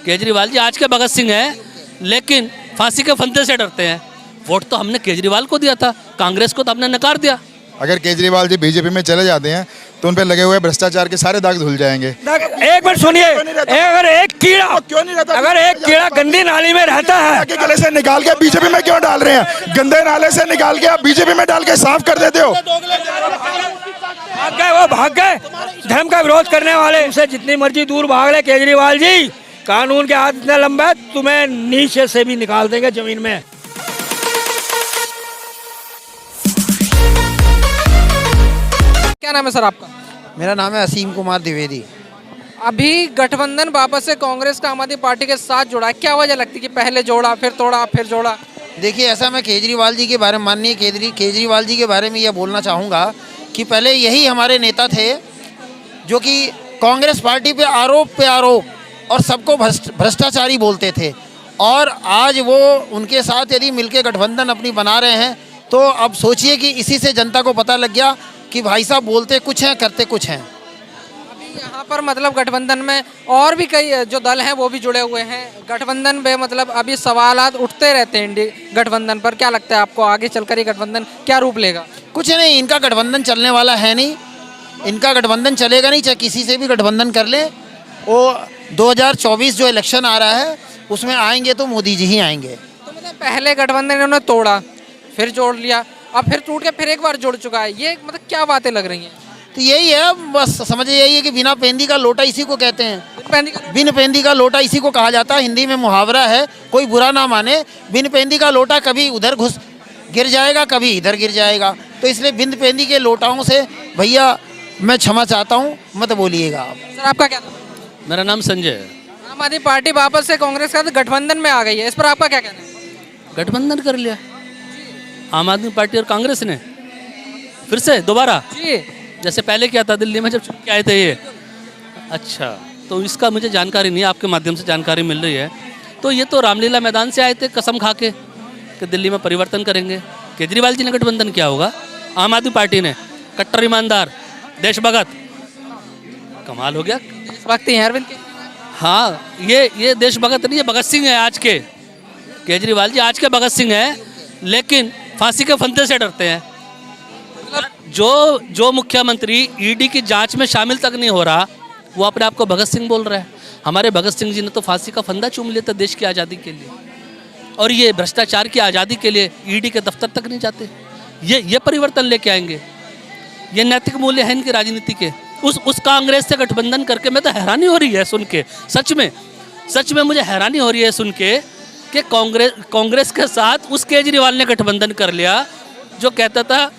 केजरीवाल जी आज के भगत सिंह हैं, लेकिन फांसी के फंदे से डरते हैं। वोट तो हमने केजरीवाल को दिया था, कांग्रेस को तो हमने नकार दिया। अगर केजरीवाल जी बीजेपी में चले जाते हैं तो उन पे लगे हुए भ्रष्टाचार के सारे दाग धुल जाएंगे। एक मिनट सुनिए, अगर एक कीड़ा क्यों नहीं रहता? अगर एक कीड़ा गंदी नाली में रहता है, के गले से निकाल के बीजेपी में क्यों डाल रहे हैं? गंदे नाले से निकाल के आप बीजेपी में डाल के साफ कर देते हो। भाग गए, वो भाग गए धर्म का विरोध करने वाले। उनसे जितनी मर्जी दूर भाग ले केजरीवाल जी, कानून के हाथ इतना लंबा है, तुम्हें नीचे से भी निकाल देंगे जमीन में। क्या नाम है सर आपका? मेरा नाम है असीम कुमार द्विवेदी। अभी गठबंधन वापस से कांग्रेस का आम आदमी पार्टी के साथ जोड़ा है, क्या वजह लगती है कि पहले जोड़ा फिर तोड़ा फिर जोड़ा? देखिए, ऐसा मैं केजरीवाल जी के बारे में माननीय केजरीवाल जी के बारे में यह बोलना चाहूँगा कि पहले यही हमारे नेता थे जो कि कांग्रेस पार्टी पे आरोप और सबको भ्रष्टाचारी बोलते थे, और आज वो उनके साथ यदि मिलके गठबंधन अपनी बना रहे हैं तो अब सोचिए कि इसी से जनता को पता लग गया कि भाई साहब बोलते कुछ हैं करते कुछ हैं। अभी यहाँ पर मतलब गठबंधन में और भी कई जो दल हैं वो भी जुड़े हुए हैं गठबंधन पे, मतलब अभी सवालात उठते रहते हैं गठबंधन पर। क्या लगता है आपको आगे चलकर ये गठबंधन क्या रूप लेगा? कुछ नहीं, इनका गठबंधन चलने वाला है नहीं, इनका गठबंधन चलेगा नहीं, चाहे किसी से भी गठबंधन कर ले। वो 2024 जो इलेक्शन आ रहा है उसमें आएंगे तो मोदी जी ही आएंगे। तो मतलब पहले गठबंधन इन्होंने तोड़ा, फिर जोड़ लिया, अब फिर टूट के फिर एक बार जुड़ चुका है, ये मतलब क्या बातें लग रही हैं? तो यही है, बस समझिए यही है कि बिना पेंदी का लोटा इसी को कहते हैं। बिन पेंदी का लोटा इसी को कहा जाता है, हिंदी में मुहावरा है, कोई बुरा ना माने। बिन पेंदी का लोटा कभी उधर गिर जाएगा, कभी इधर गिर जाएगा, तो इसलिए बिन पेंदी के लोटाओं से भैया मैं क्षमा चाहता हूँ, मत बोलिएगा आप। सर आपका क्या नाम है? मेरा नाम संजय है। आम आदमी पार्टी वापस से कांग्रेस का गठबंधन में आ गई है, इस पर आपका क्या कहना है? गठबंधन कर लिया आम आदमी पार्टी और कांग्रेस ने फिर से दोबारा, जी जैसे पहले क्या था दिल्ली में जब चुन के आए थे ये। अच्छा, तो इसका मुझे जानकारी नहीं है, आपके माध्यम से जानकारी मिल रही है। तो ये तो रामलीला मैदान से आए थे कसम खा के कि दिल्ली में परिवर्तन करेंगे। केजरीवाल जी ने गठबंधन किया होगा, आम आदमी पार्टी ने, कट्टर ईमानदार देशभगत, कमाल हो गया। देशभक्ति है अरविंद के। हाँ, ये देशभगत नहीं है, भगत सिंह है आज के। केजरीवाल जी आज के भगत सिंह हैं, लेकिन फांसी के फंदे से डरते हैं। जो मुख्यमंत्री ईडी की जांच में शामिल तक नहीं हो रहा, वो अपने आप को भगत सिंह बोल रहा है। हमारे भगत सिंह जी ने तो फांसी का फंदा चूम लिया था देश की आज़ादी के लिए, और ये भ्रष्टाचार की आज़ादी के लिए ईडी के दफ्तर तक नहीं जाते। ये परिवर्तन लेके आएंगे, ये नैतिक मूल्य है इनकी राजनीति के। उस कांग्रेस से गठबंधन करके मैं तो हैरानी हो रही है सुन के, सच में मुझे हैरानी हो रही है सुन के कि कांग्रेस के साथ उस केजरीवाल ने गठबंधन कर लिया जो कहता था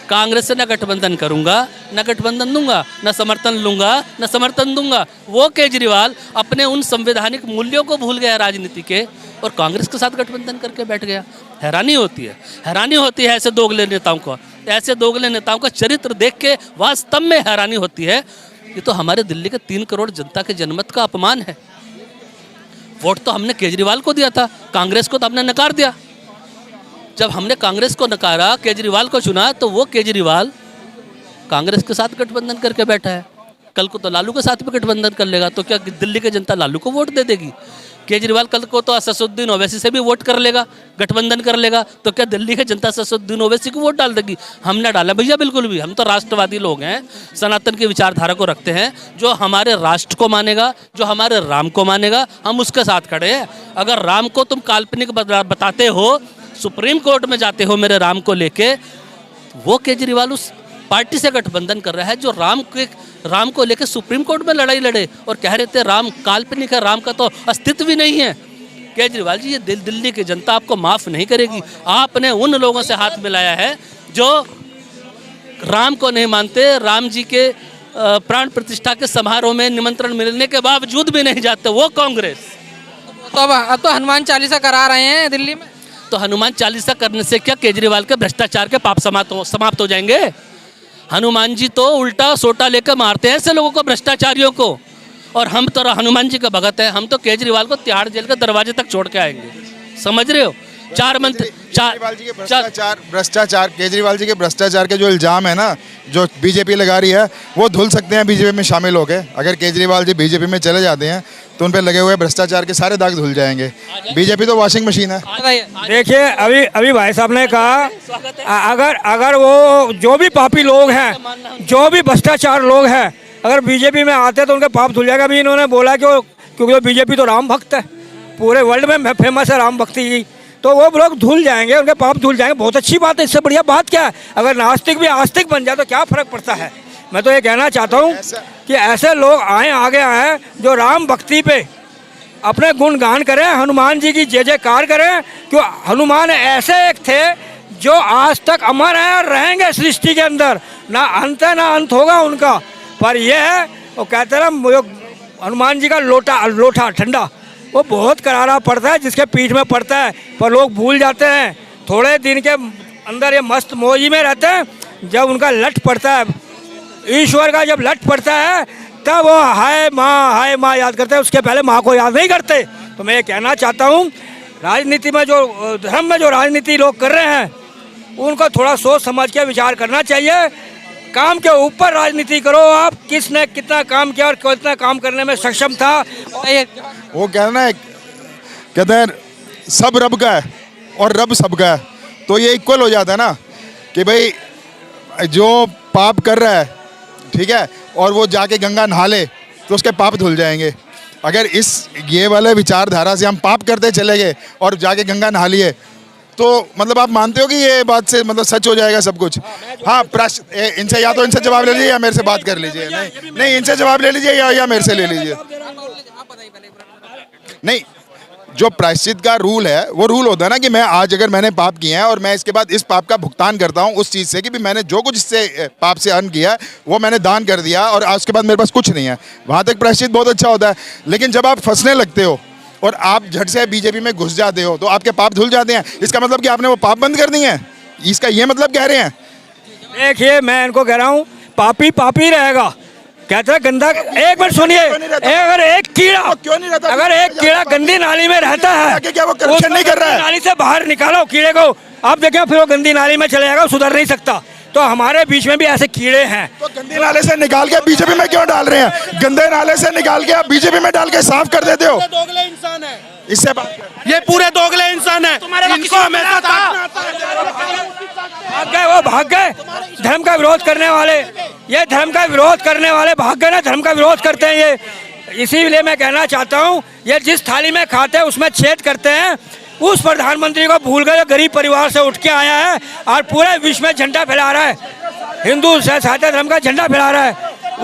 कांग्रेस से न गठबंधन करूंगा, न गठबंधन दूंगा, न समर्थन लूंगा, न समर्थन दूंगा। वो केजरीवाल अपने उन संवैधानिक मूल्यों को भूल गया राजनीति के, और कांग्रेस के साथ गठबंधन करके बैठ गया। हैरानी होती है ऐसे दोगले नेताओं को, ऐसे दोगले नेताओं का चरित्र देख के वास्तव में हैरानी होती है। ये तो हमारे दिल्ली के 3 करोड़ जनता के जनमत का अपमान है। वोट तो हमने केजरीवाल को दिया था, कांग्रेस को तो हमने नकार दिया। जब हमने कांग्रेस को नकारा, केजरीवाल को चुना, तो वो केजरीवाल कांग्रेस के साथ गठबंधन करके बैठा है। कल को तो लालू के साथ भी गठबंधन कर लेगा, तो क्या दिल्ली की जनता लालू को वोट दे देगी? केजरीवाल कल को तो असदुद्दीन ओवैसी से भी वोट कर लेगा, गठबंधन कर लेगा, तो क्या दिल्ली की जनता असदुद्दीन ओवैसी को वोट डाल देगी? हमने डाला भैया, बिल्कुल भी। हम तो राष्ट्रवादी लोग हैं, सनातन की विचारधारा को रखते हैं। जो हमारे राष्ट्र को मानेगा, जो हमारे राम को मानेगा, हम उसके साथ खड़े हैं। अगर राम को तुम काल्पनिक बताते हो, सुप्रीम कोर्ट में जाते हो मेरे राम को लेके, वो केजरीवाल उस पार्टी से गठबंधन कर रहा है जो राम को लेकर सुप्रीम कोर्ट में लड़ाई लड़े और कह रहे थे राम काल्पनिक है, राम का तो अस्तित्व भी नहीं है। केजरीवाल जी, ये दिल्ली की जनता आपको माफ़ नहीं करेगी। आपने उन लोगों से हाथ मिलाया है जो राम को नहीं मानते, राम जी के प्राण प्रतिष्ठा के समारोह में निमंत्रण मिलने के बावजूद भी नहीं जाते, वो कांग्रेस। तो अब तो हनुमान चालीसा करा रहे हैं दिल्ली में। तो हनुमान चालीसा करने से क्या केजरीवाल के भ्रष्टाचार के पाप समाप्त हो जाएंगे? हनुमान जी तो उल्टा सोटा लेकर मारते हैं ऐसे लोगों को, भ्रष्टाचारियों को। और हम तो हनुमान जी का भगत है, हम तो केजरीवाल को तिहाड़ जेल के दरवाजे तक छोड़ के आएंगे। समझ रहे हो? 4 मंत्री केजरीवाल जी के भ्रष्टाचार के जो इल्जाम है ना, जो बीजेपी लगा रही है, वो धुल सकते हैं बीजेपी में शामिल होकर। अगर केजरीवाल जी बीजेपी में चले जाते हैं तो उन पे लगे हुए भ्रष्टाचार के सारे दाग धुल जाएंगे। बीजेपी तो वॉशिंग मशीन है। बताइए। देखिए अभी भाई साहब ने कहा अगर वो जो भी पापी लोग हैं, जो भी भ्रष्टाचार लोग हैं, अगर बीजेपी में आते तो उनके पाप धुल जाएगा। अभी इन्होंने बोला कि क्योंकि बीजेपी तो राम भक्त है, पूरे वर्ल्ड में फेमस है राम भक्ति की, तो वो लोग धुल जाएंगे, उनके पाप धुल जाएंगे। बहुत अच्छी बात है, इससे बढ़िया बात क्या है? अगर नास्तिक भी आस्तिक बन जाए तो क्या फर्क पड़ता है? मैं तो ये कहना चाहता हूँ कि ऐसे लोग आगे आए जो राम भक्ति पे अपने गुणगान करें, हनुमान जी की जय जयकार करें। क्यों? हनुमान ऐसे एक थे जो आज तक अमर है और रहेंगे सृष्टि के अंदर, ना अंत है ना अंत होगा उनका। पर यह है वो कहते हैं ना, हनुमान जी का लोटा ठंडा वो बहुत करारा पड़ता है जिसके पीठ में पड़ता है, पर लोग भूल जाते हैं। थोड़े दिन के अंदर ये मस्त मौजी में रहते हैं, जब उनका लट पड़ता है, ईश्वर का जब लट पड़ता है, तब वो हाय माँ याद करते हैं, उसके पहले माँ को याद नहीं करते। तो मैं ये कहना चाहता हूँ, राजनीति में जो धर्म में जो राजनीति लोग कर रहे हैं, उनको थोड़ा सोच समझ के विचार करना चाहिए। काम के ऊपर राजनीति करो आप, किसने कितना काम किया और कितना काम करने में सक्षम था। वो कहना है, कहते हैं सब रब का है और रब सबका है, तो ये इक्वल हो जाता है ना कि भाई जो पाप कर रहा है, ठीक है, और वो जाके गंगा नहा ले तो उसके पाप धुल जाएंगे। अगर ये वाले विचारधारा से हम पाप करते चले गए और जाके गंगा नहा लिए, तो मतलब आप मानते हो कि ये बात से मतलब सच हो जाएगा सब कुछ? हाँ, इनसे या तो इनसे जवाब ले लीजिए या मेरे से बात कर लीजिए। नहीं, इनसे जवाब ले लीजिए या मेरे से ले लीजिए। नहीं, जो प्रायश्चित का रूल है वो रूल होता है ना कि मैं आज अगर मैंने पाप किया है और मैं इसके बाद इस पाप का भुगतान करता हूँ उस चीज़ से कि भी मैंने जो कुछ इससे पाप से अर्न किया वो मैंने दान कर दिया और आज के बाद मेरे पास कुछ नहीं है, वहाँ तक प्रायश्चित बहुत अच्छा होता है। लेकिन जब आप फंसने लगते हो और आप झट से बीजेपी में घुस जाते हो तो आपके पाप धुल जाते हैं। इसका मतलब कि आपने वो पाप बंद कर दिए हैं, इसका ये मतलब कह रहे हैं? देखिए मैं इनको कह रहा हूँ, पापी रहेगा। कहते हैं गंदा, एक मिनट सुनिए, अगर एक कीड़ा गंदी नाली में रहता है, क्या वो करप्शन नहीं कर रहा है? नाली से बाहर निकालो कीड़े को, आप देखें फिर वो गंदी नाली में चले जाएगा, सुधर नहीं सकता। तो हमारे बीच में भी ऐसे कीड़े हैं। तो गंदे नाले से निकाल के बीजेपी में क्यों डाल रहे हैं? गंदे नाले से निकाल के आप बीजेपी में डाल के साफ कर देते हो। दोगले इंसान है, इससे बात ये पूरे दोगले इंसान है। इनको हमेशा भाग गए धर्म का विरोध करने वाले, ये धर्म का विरोध करने वाले भाग गए ना, धर्म का विरोध करते हैं ये। इसीलिए मैं कहना चाहता हूँ, ये जिस थाली में खाते हैं उसमें छेद करते हैं। उस प्रधानमंत्री को भूल गए, गरीब परिवार से उठ के आया है और पूरे विश्व में झंडा फैला रहा है, हिंदू सनातन धर्म का झंडा फैला रहा है।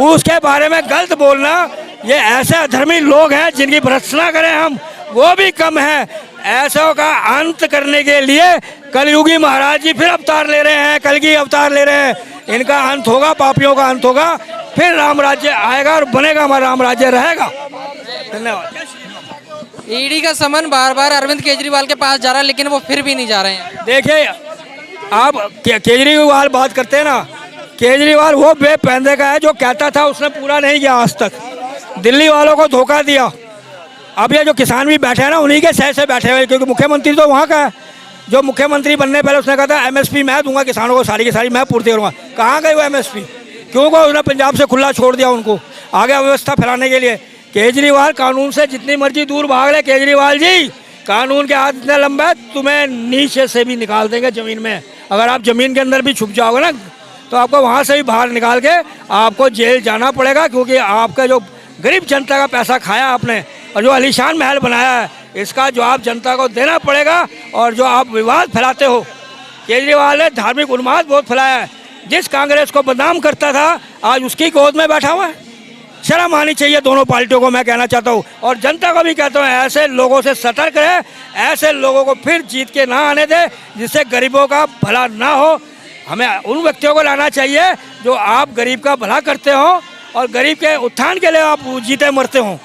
उसके बारे में गलत बोलना, ये ऐसे अधर्मी लोग हैं जिनकी भर्त्सना करें हम वो भी कम है। ऐसों का अंत करने के लिए कलयुगी महाराज जी फिर अवतार ले रहे हैं, कलगी अवतार ले रहे हैं। इनका अंत होगा, पापियों का अंत होगा, फिर राम राज्य आएगा और बनेगा, हमारा राम राज्य रहेगा। धन्यवाद। ईडी का समन बार बार अरविंद केजरीवाल के पास जा रहा है, लेकिन वो फिर भी नहीं जा रहे हैं। देखिए आप केजरीवाल बात करते हैं ना, केजरीवाल वो बेपैंदे का है, जो कहता था उसने पूरा नहीं किया आज तक, दिल्ली वालों को धोखा दिया। अब ये जो किसान भी बैठे हैं ना, उन्हीं के सह से बैठे हुए, क्योंकि मुख्यमंत्री तो वहाँ का है। जो मुख्यमंत्री बनने पहले उसने कहा था एमएसपी मैं दूंगा किसानों को, सारी की सारी मैं पूर्ति करूँगा। कहाँ गई वो एमएसपी? क्यों को उसने पंजाब से खुला छोड़ दिया उनको आगे अव्यवस्था फैलाने के लिए। केजरीवाल कानून से जितनी मर्जी दूर भाग ले, केजरीवाल जी कानून के हाथ इतने लंबे है, तुम्हें नीचे से भी निकाल देंगे ज़मीन में। अगर आप ज़मीन के अंदर भी छुप जाओगे ना, तो आपको वहाँ से भी बाहर निकाल के आपको जेल जाना पड़ेगा, क्योंकि आपका जो गरीब जनता का पैसा खाया आपने और जो आलीशान महल बनाया है, इसका जवाब जनता को देना पड़ेगा। और जो आप विवाद फैलाते हो, केजरीवाल ने धार्मिक उन्माद बहुत फैलाया है। जिस कांग्रेस को बदनाम करता था, आज उसकी गोद में बैठा हुआ है। शर्म आनी चाहिए दोनों पार्टियों को, मैं कहना चाहता हूँ। और जनता को भी कहता हूँ, ऐसे लोगों से सतर्क रहे, ऐसे लोगों को फिर जीत के ना आने दे, जिससे गरीबों का भला ना हो। हमें उन व्यक्तियों को लाना चाहिए जो आप गरीब का भला करते हो और गरीब के उत्थान के लिए आप जीते मरते हो।